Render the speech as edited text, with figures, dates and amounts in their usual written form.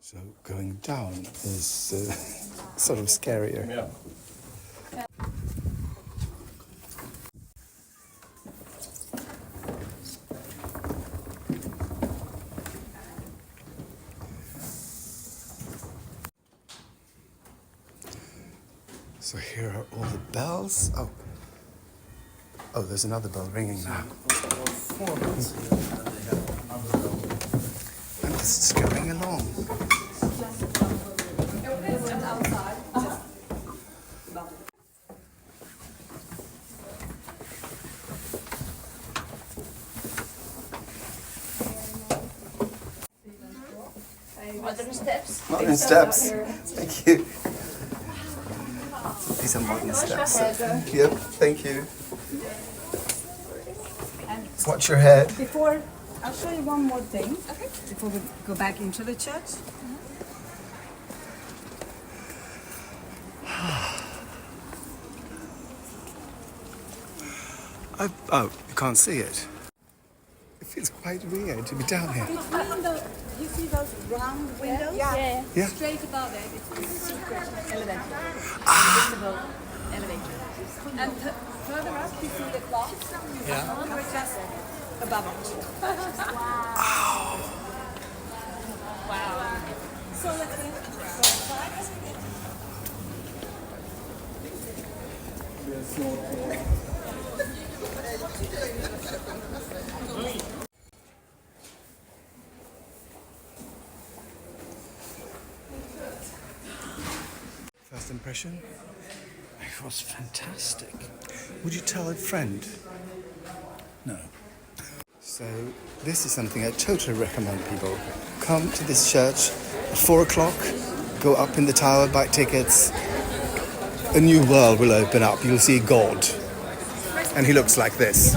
So going down is sort of scarier. Yeah. So here are all the bells. Oh, there's another bell ringing now. And it's going along. Modern steps. Modern steps. Thank you. These are modern steps. Yep, thank you. Watch your head. Before, I'll show you one more thing. Okay. Before we go back into the church. Oh, you can't see it. It feels quite weird to be down here. Between the, you see those round windows? Yeah. Yeah. Straight above it, it's a secret elevator. Invisible elevator. And further up, you see the clock. Yeah. We're just above it. Wow. Wow. So let's go inside. First impression? It was fantastic. Would you tell a friend? No. So this is something I totally recommend people. Come to this church at 4 o'clock, go up in the tower, buy tickets. A new world will open up. You'll see God. And he looks like this.